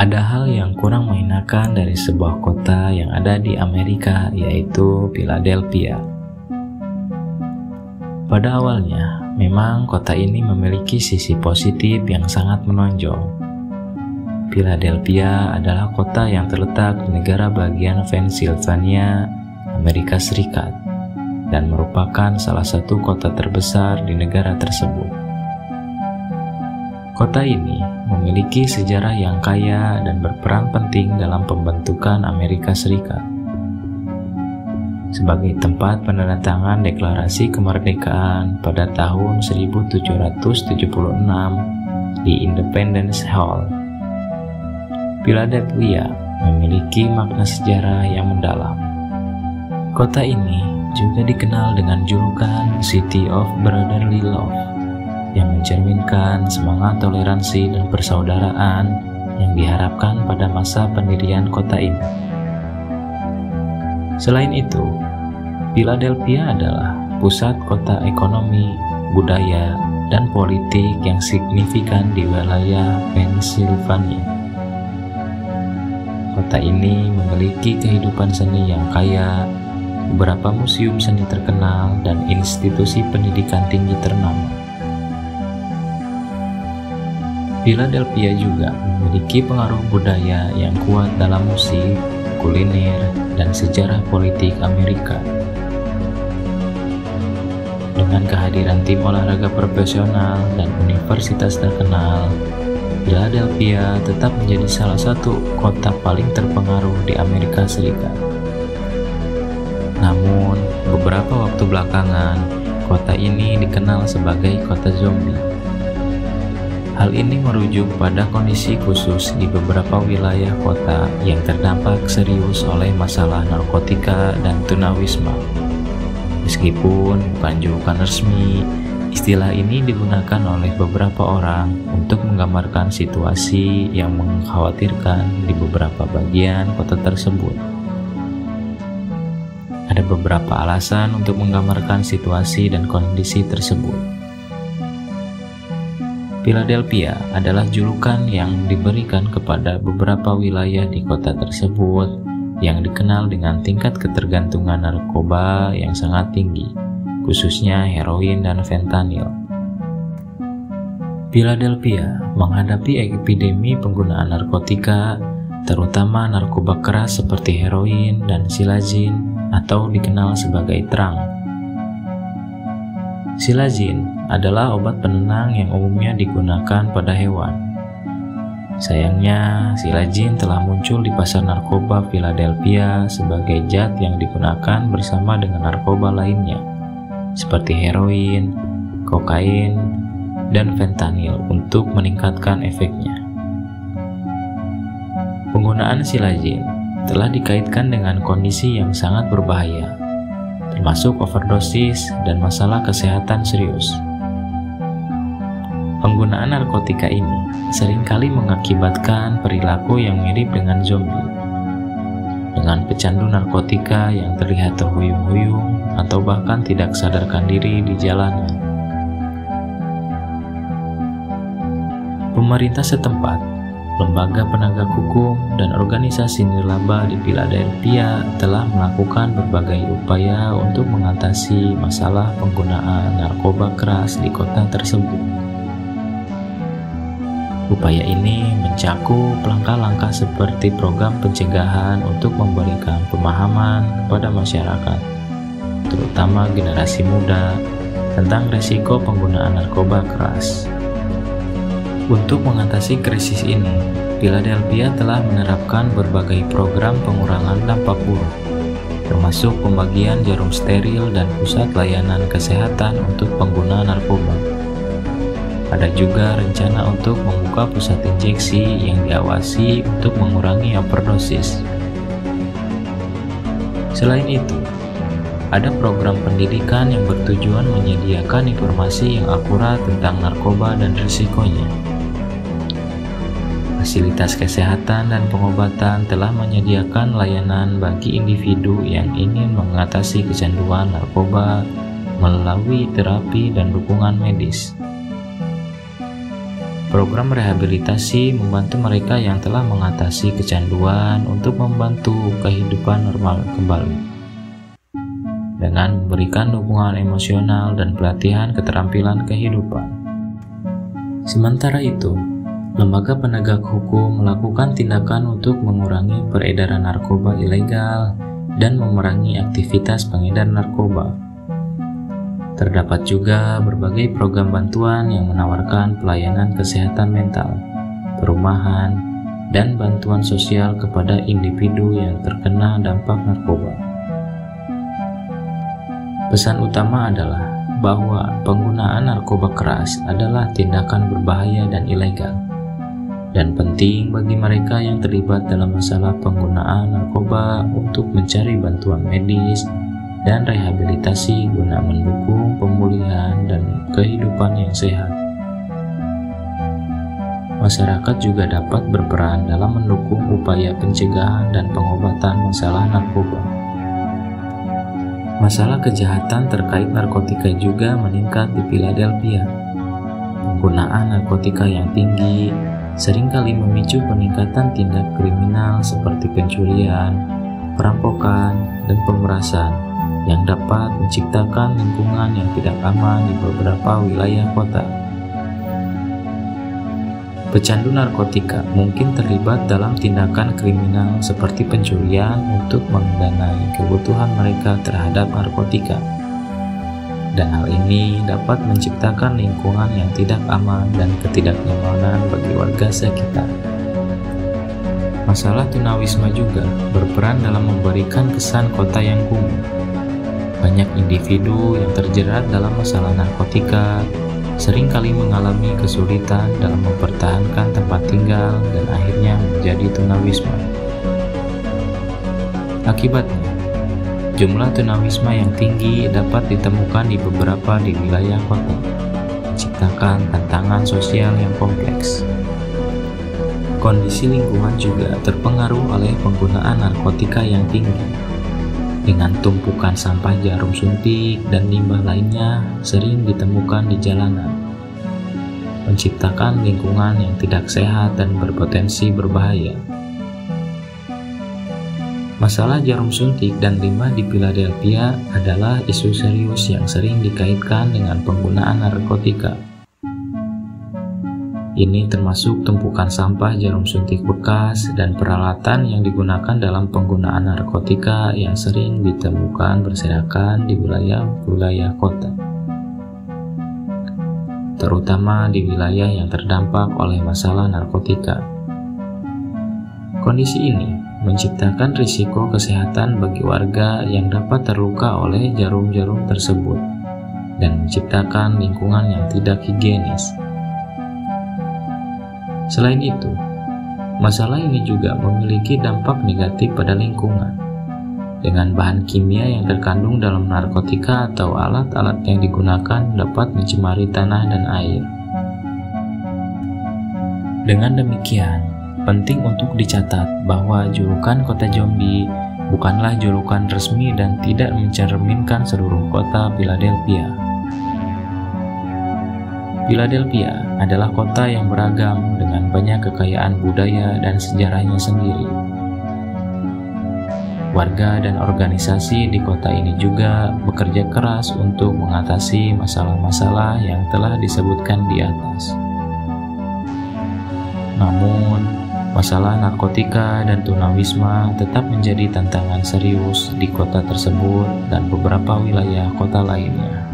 Ada hal yang kurang mengenakan dari sebuah kota yang ada di Amerika, yaitu Philadelphia. Pada awalnya, memang kota ini memiliki sisi positif yang sangat menonjol. Philadelphia adalah kota yang terletak di negara bagian Pennsylvania, Amerika Serikat, dan merupakan salah satu kota terbesar di negara tersebut. Kota ini memiliki sejarah yang kaya dan berperan penting dalam pembentukan Amerika Serikat. Sebagai tempat penandatangan deklarasi kemerdekaan pada tahun 1776 di Independence Hall, Philadelphia memiliki makna sejarah yang mendalam. Kota ini juga dikenal dengan julukan City of Brotherly Love, yang mencerminkan semangat toleransi dan persaudaraan yang diharapkan pada masa pendirian kota ini. Selain itu, Philadelphia adalah pusat kota ekonomi, budaya, dan politik yang signifikan di wilayah Pennsylvania. Kota ini memiliki kehidupan seni yang kaya, beberapa museum seni terkenal, dan institusi pendidikan tinggi ternama. Philadelphia juga memiliki pengaruh budaya yang kuat dalam musik, kuliner, dan sejarah politik Amerika. Dengan kehadiran tim olahraga profesional dan universitas terkenal, Philadelphia tetap menjadi salah satu kota paling terpengaruh di Amerika Serikat. Namun, beberapa waktu belakangan, kota ini dikenal sebagai kota zombie. Hal ini merujuk pada kondisi khusus di beberapa wilayah kota yang terdampak serius oleh masalah narkotika dan tunawisma. Meskipun bukan julukan resmi, istilah ini digunakan oleh beberapa orang untuk menggambarkan situasi yang mengkhawatirkan di beberapa bagian kota tersebut. Ada beberapa alasan untuk menggambarkan situasi dan kondisi tersebut. Philadelphia adalah julukan yang diberikan kepada beberapa wilayah di kota tersebut yang dikenal dengan tingkat ketergantungan narkoba yang sangat tinggi, khususnya heroin dan fentanyl. Philadelphia menghadapi epidemi penggunaan narkotika, terutama narkoba keras seperti heroin dan silazin atau dikenal sebagai trang. Silazin adalah obat penenang yang umumnya digunakan pada hewan. Sayangnya, silazin telah muncul di pasar narkoba Philadelphia sebagai zat yang digunakan bersama dengan narkoba lainnya, seperti heroin, kokain, dan fentanyl untuk meningkatkan efeknya. Penggunaan silazin telah dikaitkan dengan kondisi yang sangat berbahaya, termasuk overdosis dan masalah kesehatan serius. Penggunaan narkotika ini seringkali mengakibatkan perilaku yang mirip dengan zombie, dengan pecandu narkotika yang terlihat terhuyung-huyung atau bahkan tidak sadarkan diri di jalanan. Pemerintah setempat, lembaga penegak hukum, dan organisasi nirlaba di Philadelphia telah melakukan berbagai upaya untuk mengatasi masalah penggunaan narkoba keras di kota tersebut. Upaya ini mencakup langkah-langkah seperti program pencegahan untuk memberikan pemahaman kepada masyarakat, terutama generasi muda, tentang risiko penggunaan narkoba keras. Untuk mengatasi krisis ini, Philadelphia telah menerapkan berbagai program pengurangan dampak buruk, termasuk pembagian jarum steril dan pusat layanan kesehatan untuk pengguna narkoba. Ada juga rencana untuk membuka pusat injeksi yang diawasi untuk mengurangi overdosis. Selain itu, ada program pendidikan yang bertujuan menyediakan informasi yang akurat tentang narkoba dan risikonya. Fasilitas kesehatan dan pengobatan telah menyediakan layanan bagi individu yang ingin mengatasi kecanduan narkoba melalui terapi dan dukungan medis. Program rehabilitasi membantu mereka yang telah mengatasi kecanduan untuk membantu kehidupan normal kembali, dengan memberikan dukungan emosional dan pelatihan keterampilan kehidupan. Sementara itu, lembaga penegak hukum melakukan tindakan untuk mengurangi peredaran narkoba ilegal dan memerangi aktivitas pengedar narkoba. Terdapat juga berbagai program bantuan yang menawarkan pelayanan kesehatan mental, perumahan, dan bantuan sosial kepada individu yang terkena dampak narkoba. Pesan utama adalah bahwa penggunaan narkoba keras adalah tindakan berbahaya dan ilegal, dan penting bagi mereka yang terlibat dalam masalah penggunaan narkoba untuk mencari bantuan medis dan rehabilitasi guna mendukung pemulihan dan kehidupan yang sehat. Masyarakat juga dapat berperan dalam mendukung upaya pencegahan dan pengobatan masalah narkoba. Masalah kejahatan terkait narkotika juga meningkat di Philadelphia. Penggunaan narkotika yang tinggi seringkali memicu peningkatan tindak kriminal seperti pencurian, perampokan, dan pemerasan yang dapat menciptakan lingkungan yang tidak aman di beberapa wilayah kota. Pecandu narkotika mungkin terlibat dalam tindakan kriminal seperti pencurian untuk mendanai kebutuhan mereka terhadap narkotika. Dan hal ini dapat menciptakan lingkungan yang tidak aman dan ketidaknyamanan bagi warga sekitar. Masalah tunawisma juga berperan dalam memberikan kesan kota yang kumuh. Banyak individu yang terjerat dalam masalah narkotika seringkali mengalami kesulitan dalam mempertahankan tempat tinggal dan akhirnya menjadi tunawisma. Akibatnya, jumlah tunawisma yang tinggi dapat ditemukan di beberapa wilayah kota, menciptakan tantangan sosial yang kompleks. Kondisi lingkungan juga terpengaruh oleh penggunaan narkotika yang tinggi. Dengan tumpukan sampah jarum suntik dan limbah lainnya sering ditemukan di jalanan, menciptakan lingkungan yang tidak sehat dan berpotensi berbahaya. Masalah jarum suntik dan limbah di Philadelphia adalah isu serius yang sering dikaitkan dengan penggunaan narkotika. Ini termasuk tumpukan sampah jarum suntik bekas dan peralatan yang digunakan dalam penggunaan narkotika yang sering ditemukan berserakan di wilayah-wilayah kota, terutama di wilayah yang terdampak oleh masalah narkotika. Kondisi ini menciptakan risiko kesehatan bagi warga yang dapat terluka oleh jarum-jarum tersebut dan menciptakan lingkungan yang tidak higienis. Selain itu, masalah ini juga memiliki dampak negatif pada lingkungan, dengan bahan kimia yang terkandung dalam narkotika atau alat-alat yang digunakan dapat mencemari tanah dan air. Dengan demikian, penting untuk dicatat bahwa julukan kota zombie bukanlah julukan resmi dan tidak mencerminkan seluruh kota Philadelphia. Philadelphia adalah kota yang beragam dengan banyak kekayaan budaya dan sejarahnya sendiri. Warga dan organisasi di kota ini juga bekerja keras untuk mengatasi masalah-masalah yang telah disebutkan di atas. Namun, masalah narkotika dan tunawisma tetap menjadi tantangan serius di kota tersebut dan beberapa wilayah kota lainnya.